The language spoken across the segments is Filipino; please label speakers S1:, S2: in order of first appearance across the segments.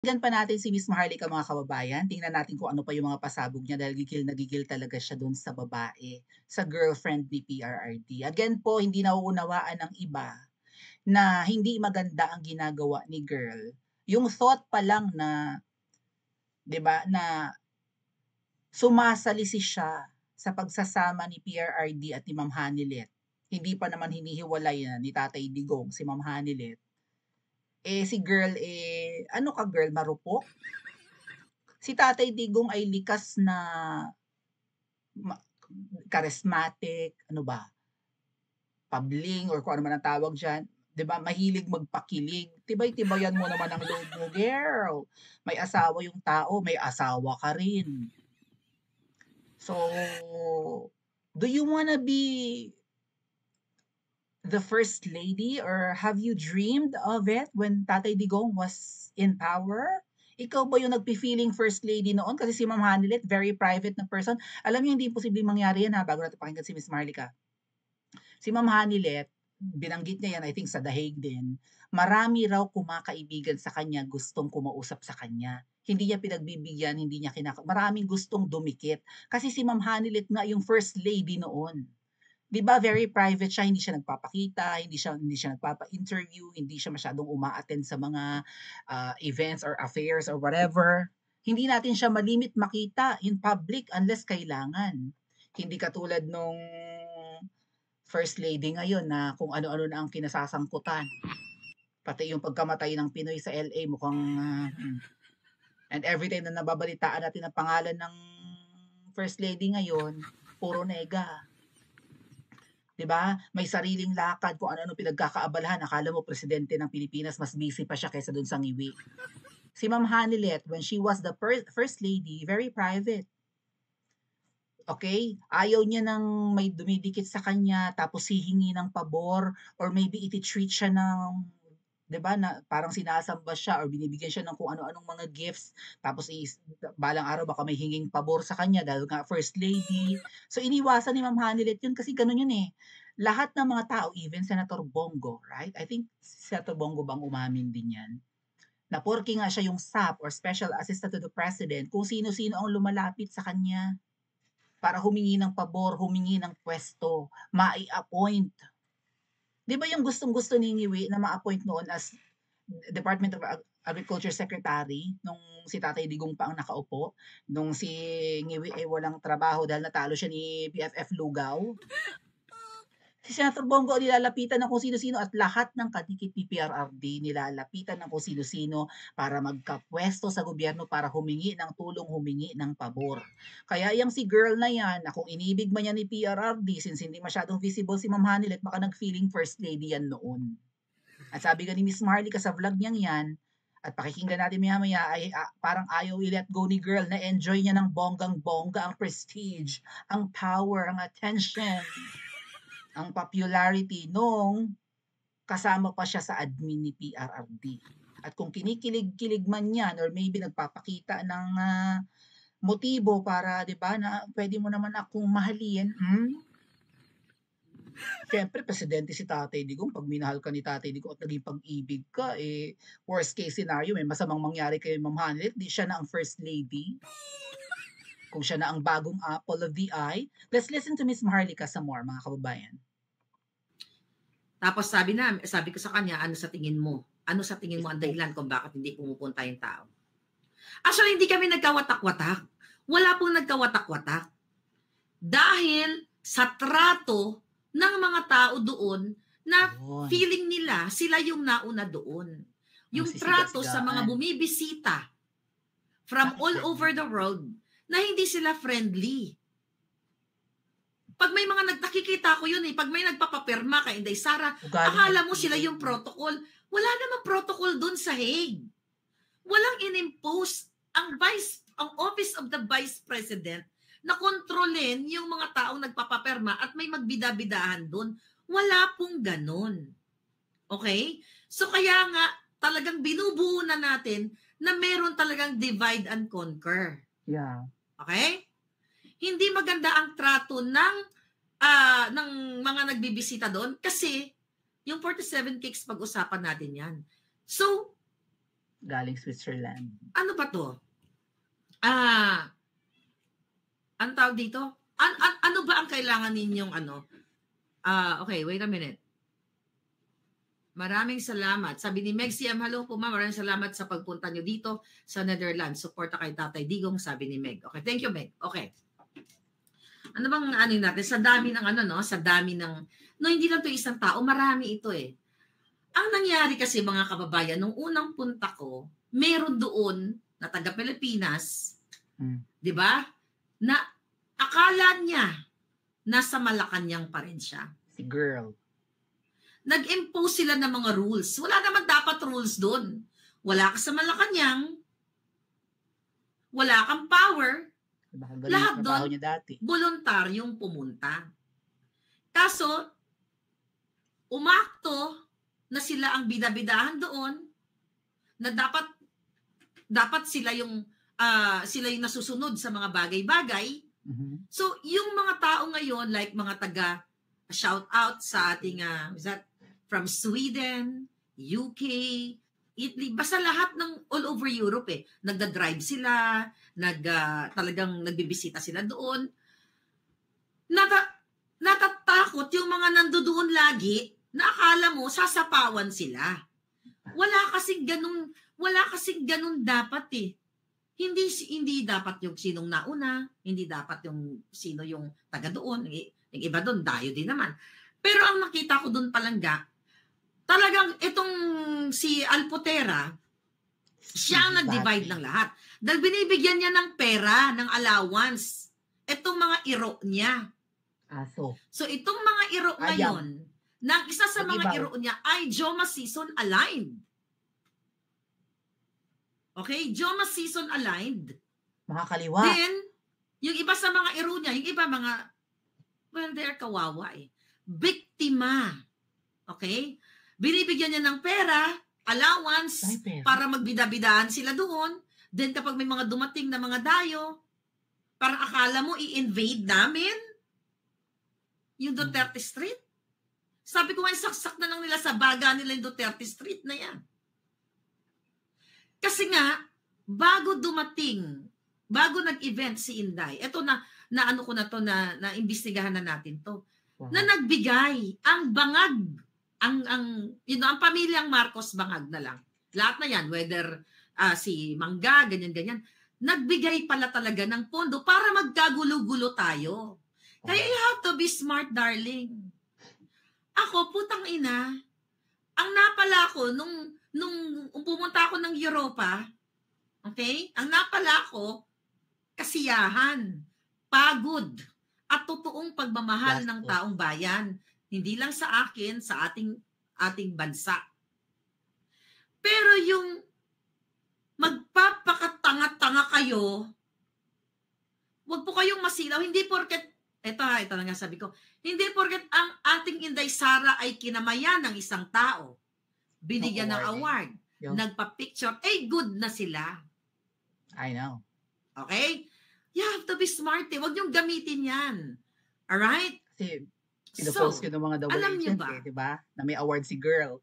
S1: Pakinggan pa natin si Miss Maharlika mga kababayan. Tingnan natin kung ano pa yung mga pasabog niya dahil gigil na gigil talaga siya dun sa babae, sa girlfriend ni PRRD. Again po, hindi nauunawaan ng iba na hindi maganda ang ginagawa ni girl. Yung thought pa lang na, 'di ba, na sumasalisi siya sa pagsasama ni PRRD at ni Ma'am Hanilet. Hindi pa naman hinihiwalay na ni Tatay Digong si Ma'am Hanilet. Eh si girl ano ka girl, marupok? Si Tatay Digong ay likas na ma charismatic, ano ba, pabling or kung ano man ang tawag diyan, 'di ba, mahilig magpakilig. Tibay-tibayan mo naman ang loob mo, girl. May asawa yung tao, may asawa ka rin. So, do you wanna be the first lady or have you dreamed of it when Tatay Digong was in power? Ikaw ba yung nagpi-feeling first lady noon? Kasi si Ma'am Hanilet, very private na person. Alam niyo hindi imposibleng mangyari yan ha, bago natin pakinggan si Miss Marlica. Si Ma'am Hanilet, binanggit niya yan, I think sa The Hague din, marami raw kumakaibigan sa kanya, gustong kumausap sa kanya. Hindi niya pinagbibigyan, hindi niya maraming gustong dumikit. Kasi si Ma'am Hanilet nga yung first lady noon. 'Di ba very private siya, hindi siya nagpapakita, hindi siya nagpapa-interview, hindi siya masyadong uma-attend sa mga, events or affairs or whatever. Hindi natin siya malimit makita in public unless kailangan. Hindi katulad nung first lady ngayon na kung ano-ano na ang kinasasangkutan. Pati yung pagkamatay ng Pinoy sa LA mukhang, and everytime na nababalitaan natin ang pangalan ng first lady ngayon, puro nega. 'Di ba? May sariling lakad kung ano-ano pinagkakaabalahan. Akala mo presidente ng Pilipinas, mas busy pa siya kaysa dun sa ngiwi. Si Ma'am Hanilet, when she was the first lady, very private. Okay? Ayaw niya ng may dumidikit sa kanya, tapos hihingi ng pabor, or maybe iti-treat siya ng, 'di ba, na parang sinasamba siya or binibigyan siya ng kung ano-anong mga gifts, tapos balang araw baka may hinging pabor sa kanya dahil nga first lady. So iniwasan ni Ma'am Hanilet yun kasi gano'n yun, eh. Lahat ng mga tao, even Senator Bongo, right? I think si Senator Bongo bang umamin din yan, na porke nga siya yung SAP or Special Assistant to the President, kung sino-sino ang lumalapit sa kanya para humingi ng pabor, humingi ng puwesto, mai-appoint. 'Di ba yung gustong-gusto ni Ngiwi na ma-appoint noon as Department of Agriculture Secretary nung si Tatay Digong pa ang nakaupo, nung si Ngiwi ay walang trabaho dahil natalo siya ni BFF Lugaw. Si Senator Bongo ang nilalapitan ng kung sino-sino at lahat ng kadikit ni PRRD nilalapitan ng kung sino-sino para magkapwesto sa gobyerno para humingi ng tulong, humingi ng pabor. Kaya yang si girl na yan na kung inibig man yan ni PRRD since hindi masyadong visible si Ma'am Hanilet baka nag-feeling first lady yan noon. At sabi nga ni Miss Marlica sa vlog niyang yan, at pakikinggan natin maya-maya ay parang ayaw i-let go ni girl na enjoy niya ng bonggang-bongga ang prestige, ang power, ang attention, ang popularity nung kasama pa siya sa admin ni PRRD. At kung kinikilig-kilig man yan or maybe nagpapakita ng motibo para 'di ba na pwede mo naman akong mahalin, siyempre presidente si Tatay Digong, 'pag minahal ka ni Tatay Digong at naging pag-ibig ka, worst case scenario may masamang mangyari kay Ma'am Hanelet, 'di siya na ang first lady, kung siya na ang bagong apple of the eye. Let's listen to Miss Maharlika some more, mga kababayan.
S2: Tapos sabi ko sa kanya, ano sa tingin mo? Ano sa tingin mo ang dahilan kung bakit hindi pumupunta yung tao? Actually, hindi kami nagkawatak-watak. Wala pong nagkawatak-watak. Dahil sa trato ng mga tao doon na feeling nila sila yung nauna doon. Yung trato sa mga bumibisita from all over the world na hindi sila friendly. Pag may mga nakikita ko yun eh, pag may nagpapapirma kay Inday Sara, akala mo sila yung protocol. Wala namang protocol doon sa Hague. Walang inimpose ang Office of the Vice President na kontrolin yung mga taong nagpapapirma at may magbida-bidahan doon. Wala pong ganun. Okay? So kaya nga, talagang binubuo na natin na meron talagang divide and conquer.
S1: Yeah.
S2: Okay? Hindi maganda ang trato ng mga nagbibisita doon kasi yung 47 cakes pag-usapan natin yan. So,
S1: Galing Switzerland.
S2: Ano ba 'to? Ah, anong tawag dito? Ano ba ang kailangan ninyong ano? Okay, wait a minute. Maraming salamat. Sabi ni Meg Siam, hello po ma'am. Maraming salamat sa pagpunta nyo dito sa Netherlands. Suporta kay Tatay Digong, sabi ni Meg. Okay, thank you, Meg. Okay. Ano bang ano natin? Sa dami ng ano, no? Sa dami ng... No, hindi lang to isang tao. Marami ito eh. Ang nangyari kasi mga kababayan, nung unang punta ko, meron doon na taga Pilipinas, di ba? Na akala niya nasa Malacanang pa rin siya.
S1: Si girl.
S2: Nag-impose sila ng mga rules. Wala naman dapat rules doon. Wala ka sa Malacanang, wala kang power, lahat doon, voluntaryong pumunta. Kaso, umakto na sila ang bidabidahan doon, na dapat sila yung nasusunod sa mga bagay-bagay. So, yung mga tao ngayon, like mga taga shout out sa ating is that from Sweden, UK, Italy, basta lahat ng all over Europe eh. Nagda-drive sila, talagang nagbibisita sila doon. Natatakot yung mga nandoon lagi na akala mo sasapawan sila. Wala kasing ganun dapat eh. Hindi dapat yung sinong nauna, hindi dapat yung sino yung taga doon. Yung iba doon, dayo din naman. Pero ang nakita ko doon palangga, talagang itong si Alpotera, siya ang nag-divide ng lahat. Dahil binibigyan niya ng pera, ng allowance, itong mga iro niya. So itong mga iro ngayon, ng isa sa mga iro niya ay Joma season aligned. Okay? Joma season aligned.
S1: Mga kaliwa.
S2: Then, yung iba sa mga iro niya, yung iba mga, well, they're kawawa eh. Biktima. Okay? Binibigyan niya ng pera, allowance, para magbida-bidaan sila doon. Then kapag may mga dumating na mga dayo, parang akala mo i-invade namin yung Duterte Street. Sabi ko nga, saksak na lang nila sa baga nila yung Duterte Street na yan. Kasi nga, bago nag-event si Inday, eto na ano ko na to, na imbestigahan na natin to, na nagbigay ang bangag, ang pamilyang Marcos bangag na lang. Lahat na yan, whether si Mangga, ganyan-ganyan, nagbigay pala talaga ng pondo para magkagulo-gulo tayo. Kaya you have to be smart, darling. Ako, putang ina, ang napala ko, nung pumunta ako ng Europa, okay, ang napala ko, kasiyahan, pagod, at totoong pagmamahal ng taong bayan. Hindi lang sa akin, sa ating bansa. Pero yung magpapakatanga-tanga kayo, wag po kayong masilaw. Hindi porket, ito na nga sabi ko, hindi porket ang ating Inday Sara ay kinamayan ng isang tao, binigyan ng award, nagpa-picture, good na sila.
S1: I know.
S2: Okay? You have to be smart eh. Huwag niyong gamitin yan. Alright?
S1: Kasi, pinopost ko ng mga double agent eh, diba? Na may award si girl.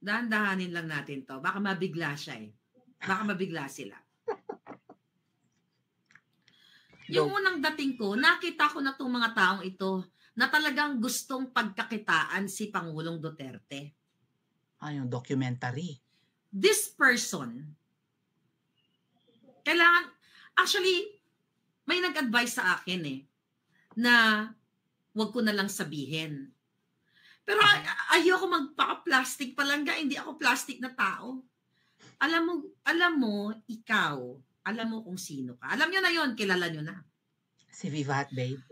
S2: Dahan-dahanin lang natin to. Baka mabigla siya eh. Baka mabigla sila. Yung unang dating ko, nakita ko na itong mga taong ito na talagang gustong pagkakitaan si Pangulong Duterte.
S1: Yung documentary.
S2: This person, kailangan, actually, may nag-advise sa akin eh, na wag ko na lang sabihin. Pero ayoko magpaka-plastic palangga, hindi ako plastic na tao. Alam mo, ikaw, alam mo kung sino ka. Alam nyo na yon, kilala nyo na.
S1: Si Viva Hot Babe.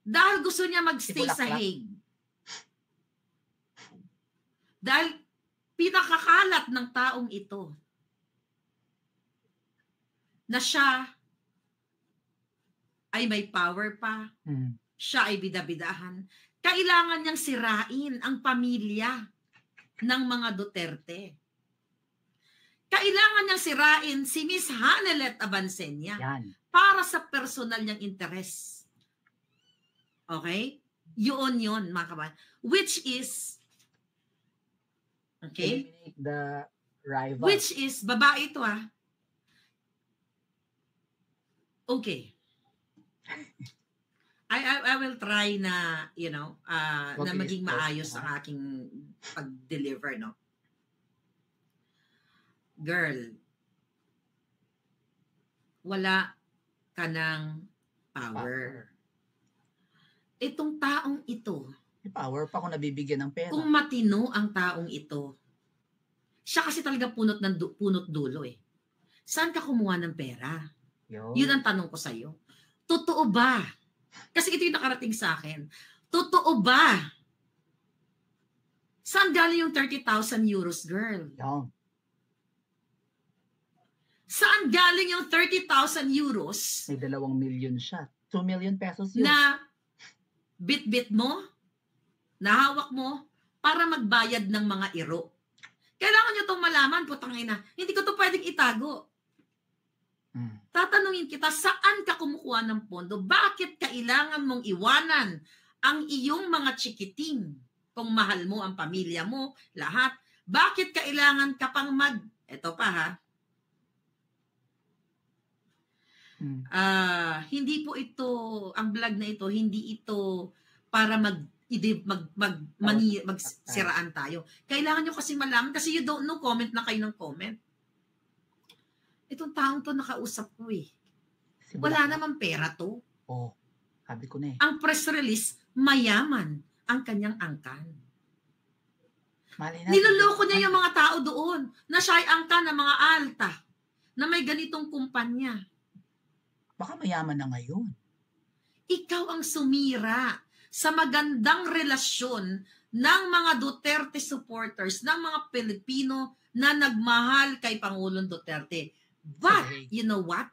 S2: Dahil gusto niya magstay sa Hague. Dahil pinakakalat ng taong ito na siya ay may power pa, siya ay bidabidahan, kailangan niyang sirain ang pamilya ng mga Duterte. Kailangan niyang sirain si Miss Hanelet Abansenya para sa personal niyang interes. Okay? Yun, mga kabayan. Which is, okay?
S1: Eliminate the Rival.
S2: Which is, babae ito Okay. I will try na, na maging maayos ang aking pag-deliver, no? Girl, wala ka ng power. Itong taong ito,
S1: may power pa kung nabibigyan ng pera.
S2: Kung matino ang taong ito, siya kasi talaga punot dulo eh. Saan ka kumuha ng pera? Yun ang tanong ko sa'yo. Totoo ba? Kasi ito yung nakarating sa akin. Totoo ba? Saan galing yung 30,000 euros, girl? Saan galing yung 30,000 euros?
S1: May 2 million siya. 2 million pesos yun.
S2: Na bit-bit mo, nahawak mo, para magbayad ng mga iro. Kailangan nyo itong malaman, putang ina. Hindi ko to pwedeng itago. Tatanungin kita, saan ka kumukuha ng pondo? Bakit kailangan mong iwanan ang iyong mga chikiting? Kung mahal mo ang pamilya mo, lahat. Bakit kailangan ka pang Eto pa hindi po ito, ang vlog na ito, hindi ito para magsiraan tayo. Kailangan nyo kasi malaman, kasi you don't know, comment na kayo ng comment. Itong taong to nakausap ko Wala namang pera to.
S1: Sabi ko na
S2: Ang press release, mayaman ang kanyang angkan. Niloloko niya yung mga tao doon na siya ay angkan ng mga alta na may ganitong kumpanya.
S1: Baka mayaman na ngayon.
S2: Ikaw ang sumira sa magandang relasyon ng mga Duterte supporters, ng mga Pilipino na nagmahal kay Pangulong Duterte. But, you know what?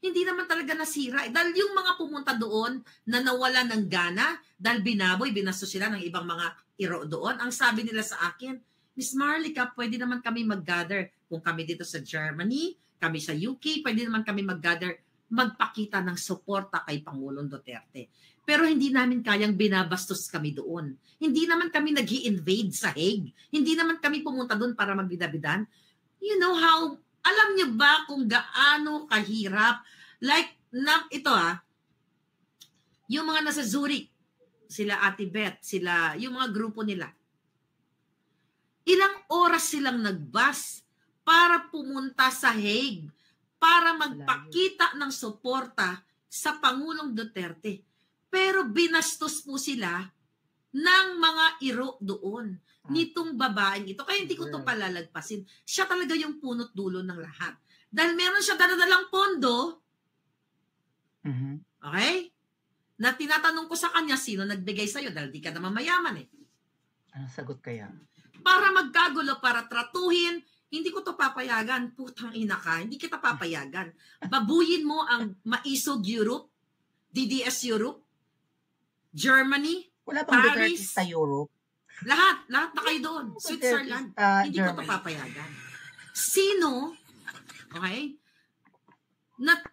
S2: Hindi naman talaga nasira. Dahil yung mga pumunta doon na nawala ng gana, dahil binastos sila ng ibang mga iro doon, ang sabi nila sa akin, Miss Marlica, pwede naman kami mag-gather. Kung kami dito sa Germany, kami sa UK, pwede naman kami mag-gather, magpakita ng suporta kay Pangulong Duterte. Pero hindi namin kayang binabastos kami doon. Hindi naman kami nag-i-invade sa Hague. Hindi naman kami pumunta doon para magbidabidan. You know how, alam niyo ba kung gaano kahirap? Like, yung mga nasa Zurich, sila Ate Beth, yung mga grupo nila. Ilang oras silang nagbus para pumunta sa Hague, para magpakita ng suporta sa Pangulong Duterte. Pero binastos po sila ng mga iro doon, nitong babaeng ito. Kaya hindi ko ito palalagpasin. Siya talaga yung punot dulo ng lahat. Dahil meron siya daladalang pondo, okay? Na tinatanong ko sa kanya, sino nagbigay sa'yo? Dahil di ka naman mayaman
S1: Anong sagot kaya?
S2: Para magkagulo, para tratuhin, hindi ko to papayagan. Putang ina ka, hindi kita papayagan. Babuyin mo ang Maisog Europe, DDS Europe, Germany,
S1: wala bang
S2: Paris,
S1: Duterte sa Europe?
S2: Lahat na kayo doon. Switzerland. Hindi ko to papayagan. Sino, okay,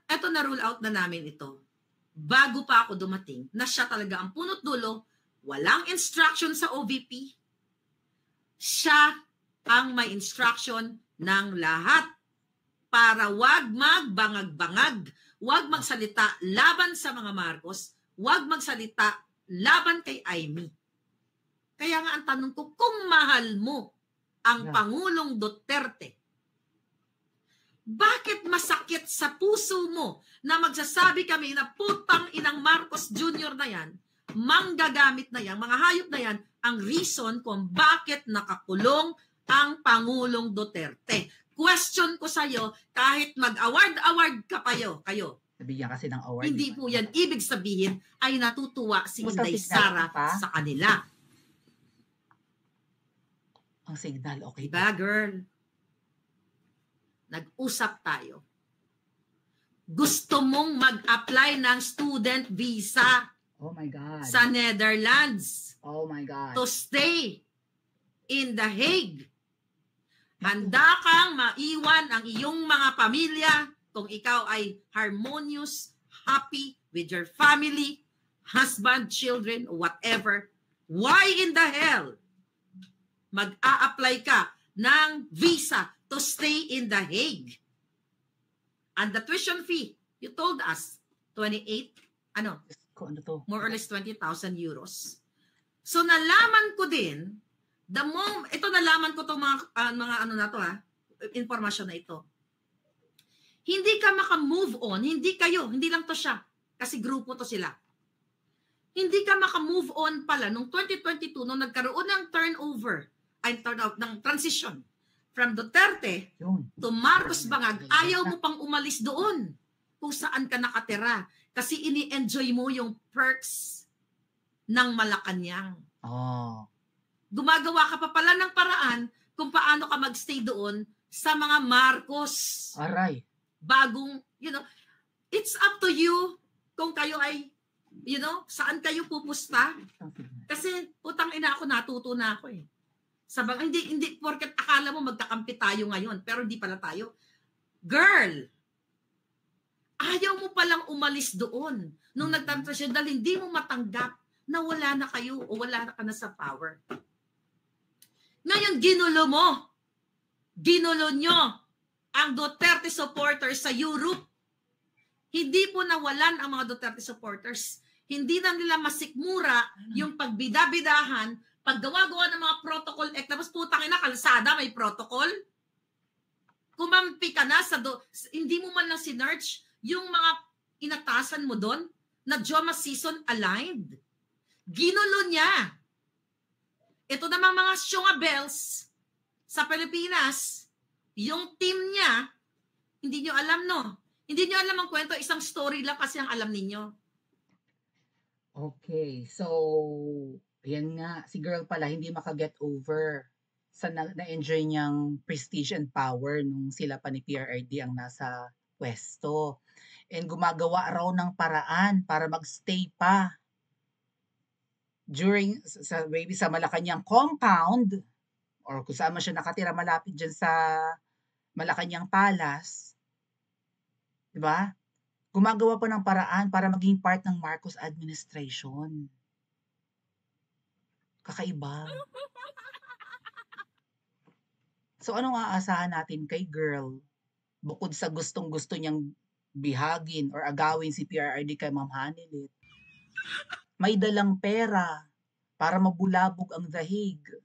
S2: eto na rule out na namin ito. Bago pa ako dumating, na siya talaga ang punot dulo, walang instruction sa OVP. Siya ang may instruction ng lahat para wag magbangag-bangag, wag magsalita laban sa mga Marcos, wag magsalita laban kay Amy. Kaya nga ang tanong ko, kung mahal mo ang Pangulong Duterte, bakit masakit sa puso mo na magsasabi kami na putang inang Marcos Jr. na yan, manggagamit na yan, mga hayop na yan, ang reason kung bakit nakakulong ang Pangulong Duterte. Question ko sa'yo, kahit mag-award kayo,
S1: nabigyan kasi ng award.
S2: Hindi po yan ibig sabihin ay natutuwa si Inday Sara sa kanila.
S1: Ang signal, okay.
S2: Diba, girl? Nag-usap tayo. Gusto mong mag-apply ng student visa
S1: oh my God.
S2: sa Netherlands.
S1: Oh my God.
S2: To stay in The Hague. Handa kang maiwan ang iyong mga pamilya kung ikaw ay harmonious, happy with your family, husband, children, whatever. Why in the hell mag-a-apply ka ng visa to stay in The Hague. And the tuition fee, you told us, 28,
S1: Kung ano to?
S2: more or less 20,000 euros. So nalaman ko din, ito nalaman ko itong mga ano na to informasyon na ito. Hindi ka maka-move on, hindi lang to siya, kasi grupo to sila. Hindi ka maka-move on pala nung 2022, nung nagkaroon ng ng transition from Duterte to Marcos Bangag, ayaw mo pang umalis doon kung saan ka nakatira. Kasi ini-enjoy mo yung perks ng Malacanang.
S1: Oh.
S2: Gumagawa ka pa pala ng paraan kung paano ka magstay doon sa mga Marcos.
S1: Aray.
S2: Bagong, it's up to you kung kayo ay, saan kayo pupusta. Kasi, putang ina ako, natuto na ako eh. Hindi, porket akala mo magkakampi tayo ngayon, pero hindi pala tayo. Girl, ayaw mo palang umalis doon. Nung nagtransition, dahil hindi mo matanggap na wala na kayo o wala na ka na sa power. Ngayon, ginulo nyo ang Duterte supporters sa Europe. Hindi po nawalan ang mga Duterte supporters. Hindi na nila masikmura yung pagbida-bidahan, paggawa-gawa ng mga protocol act. Tapos putang ina, kalsada, may protocol. Kumampi ka na hindi mo man lang sinerch yung mga inatasan mo doon na Joma season aligned. Ginulo niya. Ito namang mga Shungabels sa Pilipinas, yung team niya, hindi nyo alam, no? Hindi nyo alam ang kwento, isang story lang kasi ang alam ninyo.
S1: Okay, so, yan nga, si girl pala, hindi makaget over sa na-enjoy niyang prestige and power nung sila pa ni PRRD ang nasa pwesto. And gumagawa raw ng paraan para magstay pa during maybe sa Malacanang compound or kung saan man siya nakatira malapit dyan sa Malacanang Palace, di ba? Gumagawa pa ng paraan para maging part ng Marcos administration. Kakaiba. So anong aasahan natin kay girl? Bukod sa gustong-gusto niyang bihagin or agawin si PRRD kay Ma'am Hanilit, may dalang pera para mabulabog ang The Hague.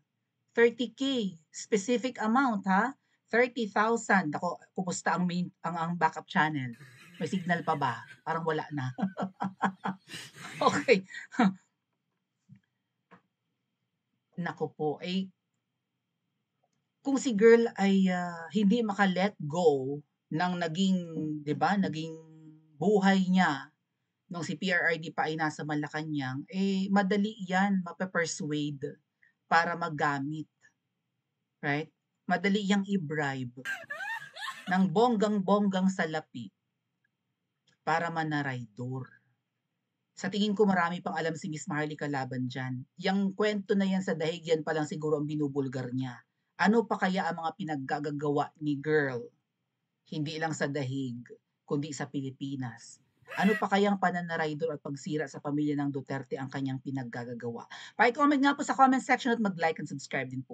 S1: 30K, specific amount ha? 30,000. Ako, kumusta ang backup channel? May signal pa ba? Parang wala na. Okay. Nako po, kung si girl ay hindi maka-let go ng naging, 'di ba, naging buhay niya nung si PRRD pa ay nasa Malacanang, madali 'yan mape-persuade para maggamit. Right? Madali yang i-bribe ng bonggang-bonggang salapi para manaraydor. Sa tingin ko marami pang alam si Miss Maharlika laban dyan. Yang kwento na yan sa dahig, yan pa lang siguro ang binubulgar niya. Ano pa kaya ang mga pinaggagawa ni girl? Hindi lang sa dahig, kundi sa Pilipinas. Ano pa kayang pananaraydor at pagsira sa pamilya ng Duterte ang kanyang pinaggagawa? Pa-comment nga po sa comment section at mag-like and subscribe din po.